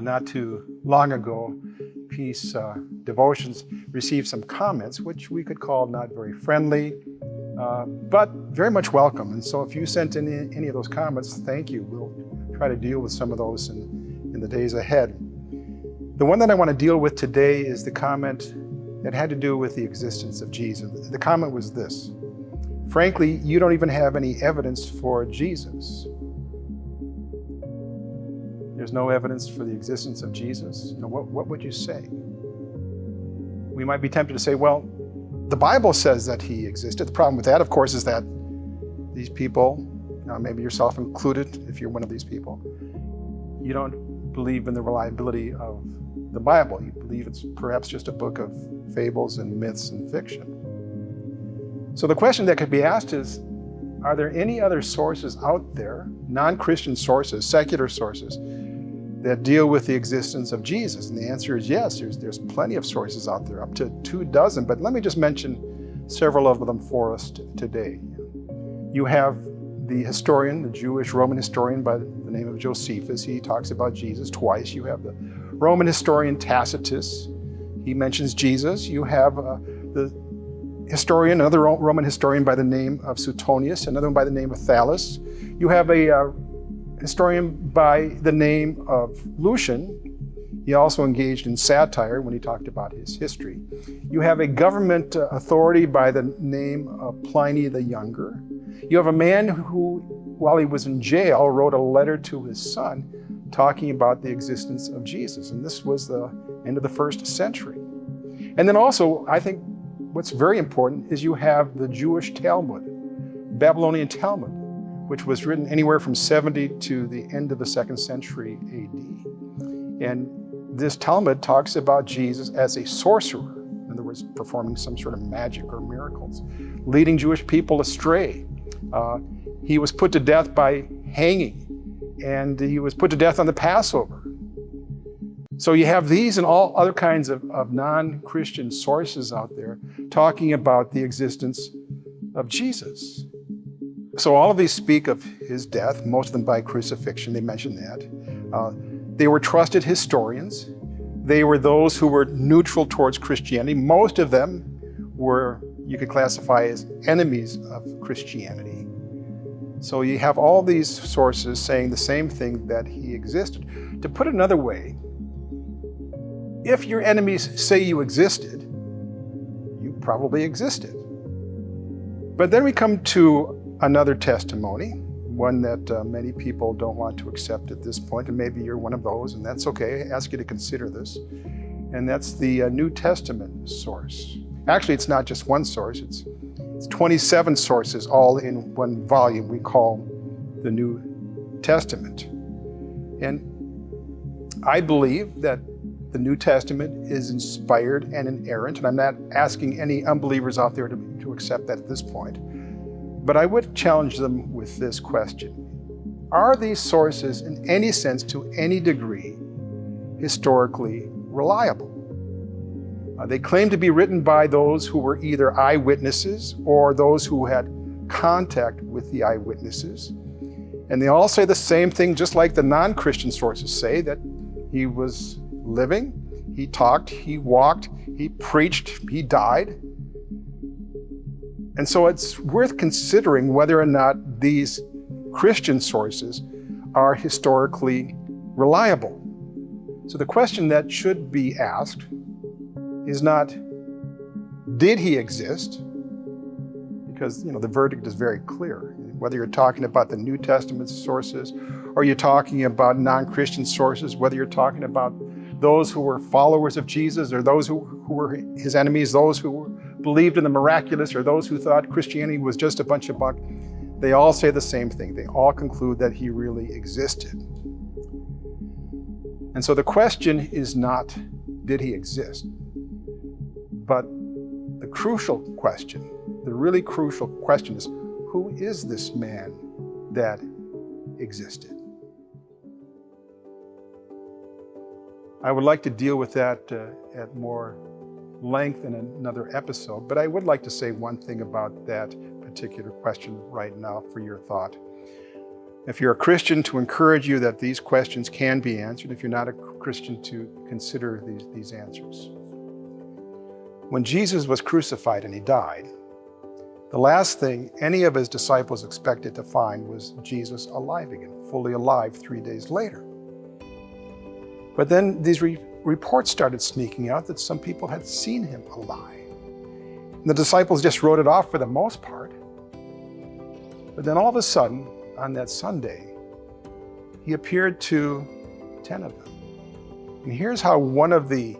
Not too long ago, Peace Devotions received some comments, which we could call not very friendly, but very much welcome. And so if you sent in any of those comments, thank you. We'll try to deal with some of those in the days ahead. The one that I want to deal with today is the comment that had to do with the existence of Jesus. The comment was this: frankly, you don't even have any evidence for Jesus. There's no evidence for the existence of Jesus. What would you say? We might be tempted to say, well, the Bible says that he existed. The problem with that, of course, is that these people, maybe yourself included, if you're one of these people, you don't believe in the reliability of the Bible. You believe it's perhaps just a book of fables and myths and fiction. So the question that could be asked is, are there any other sources out there, non-Christian sources, secular sources, that deal with the existence of Jesus? And the answer is yes. There's plenty of sources out there, up to 24, but let me just mention several of them for us today. You have the historian, the Jewish Roman historian by the name of Josephus. He talks about Jesus twice. You have the Roman historian Tacitus. He mentions Jesus. You have the historian, another Roman historian by the name of Suetonius, another one by the name of Thallus. You have a historian by the name of Lucian. He also engaged in satire when he talked about his history. You have a government authority by the name of Pliny the Younger. You have a man who, while he was in jail, wrote a letter to his son talking about the existence of Jesus. And this was the end of the 1st century. And then also, I think what's very important is you have the Jewish Talmud, Babylonian Talmud, which was written anywhere from 70 to the end of the 2nd century AD. And this Talmud talks about Jesus as a sorcerer, in other words, performing some sort of magic or miracles, leading Jewish people astray. He was put to death by hanging, and he was put to death on the Passover. So you have these and all other kinds of non-Christian sources out there talking about the existence of Jesus. So all of these speak of his death, most of them by crucifixion, they mention that. They were trusted historians. They were those who were neutral towards Christianity. Most of them were, you could classify as enemies of Christianity. So you have all these sources saying the same thing, that he existed. To put it another way, if your enemies say you existed, you probably existed. But then we come to another testimony, one that many people don't want to accept at this point, and maybe you're one of those, and that's okay. I ask you to consider this. And that's the New Testament source. Actually, it's not just one source, it's 27 sources all in one volume we call the New Testament. And I believe that the New Testament is inspired and inerrant, and I'm not asking any unbelievers out there to accept that at this point. But I would challenge them with this question: are these sources in any sense, to any degree, historically reliable? They claim to be written by those who were either eyewitnesses or those who had contact with the eyewitnesses. And they all say the same thing, just like the non-Christian sources say, that he was living, he talked, he walked, he preached, he died. And so it's worth considering whether or not these Christian sources are historically reliable. So the question that should be asked is not, did he exist? Because the verdict is very clear. Whether you're talking about the New Testament sources, or you're talking about non-Christian sources, whether you're talking about those who were followers of Jesus, or those who were his enemies, those who believed in the miraculous, or those who thought Christianity was just a bunch of bunk, they all say the same thing. They all conclude that he really existed. And so the question is not, did he exist? But the crucial question, the really crucial question is, who is this man that existed? I would like to deal with that at more length in another episode, but I would like to say one thing about that particular question right now for your thought. If you're a Christian, to encourage you that these questions can be answered. If you're not a Christian, to consider these answers. When Jesus was crucified and he died, the last thing any of his disciples expected to find was Jesus alive again, fully alive 3 days later. But then these reports started sneaking out that some people had seen him alive. And the disciples just wrote it off for the most part. But then all of a sudden, on that Sunday, he appeared to 10 of them. And here's how one of the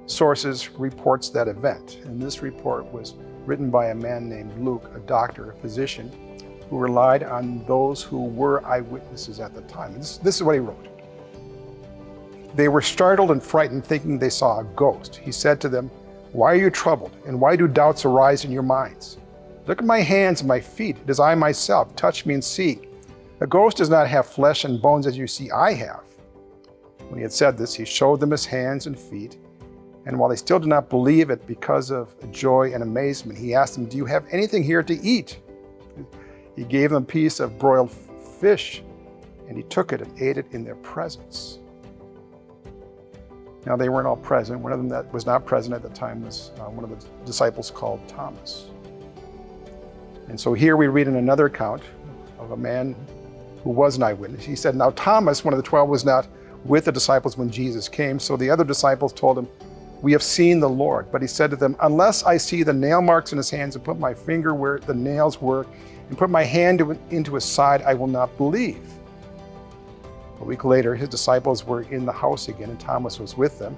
sources reports that event. And this report was written by a man named Luke, a doctor, a physician, who relied on those who were eyewitnesses at the time. This is what he wrote. They were startled and frightened, thinking they saw a ghost. He said to them, "Why are you troubled, and why do doubts arise in your minds? Look at my hands and my feet. It is I myself. Touch me and see. A ghost does not have flesh and bones as you see I have." When he had said this, he showed them his hands and feet. And while they still did not believe it because of joy and amazement, he asked them, "Do you have anything here to eat?" He gave them a piece of broiled fish, and he took it and ate it in their presence. Now, they weren't all present. One of them that was not present at the time was one of the disciples called Thomas. And so here we read in another account of a man who was an eyewitness. He said, "Now Thomas, one of the 12, was not with the disciples when Jesus came. So the other disciples told him, 'We have seen the Lord.' But he said to them, 'Unless I see the nail marks in his hands and put my finger where the nails were and put my hand into his side, I will not believe.'" A week later, his disciples were in the house again, and Thomas was with them.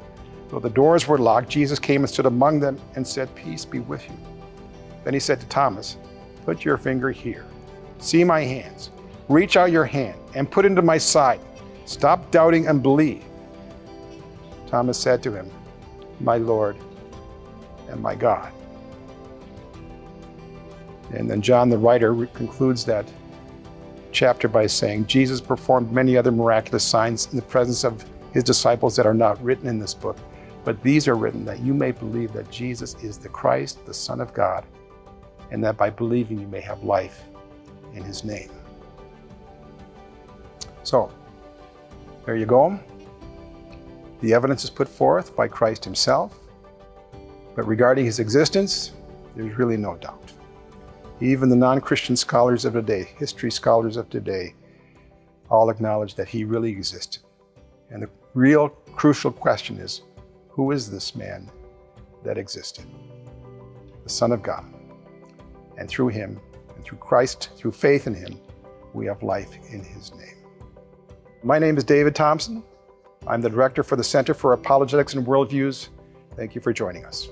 Though the doors were locked, Jesus came and stood among them and said, "Peace be with you." Then he said to Thomas, "Put your finger here. See my hands. Reach out your hand and put it into my side. Stop doubting and believe." Thomas said to him, "My Lord and my God." And then John the writer concludes that chapter by saying, "Jesus performed many other miraculous signs in the presence of his disciples that are not written in this book, but these are written that you may believe that Jesus is the Christ, the Son of God, and that by believing you may have life in his name." So, there you go. The evidence is put forth by Christ himself, but regarding his existence, there's really no doubt. Even the non-Christian scholars of today, history scholars of today, all acknowledge that he really existed. And the real crucial question is, who is this man that existed? The Son of God. And through him, and through Christ, through faith in him, we have life in his name. My name is David Thompson. I'm the director for the Center for Apologetics and Worldviews. Thank you for joining us.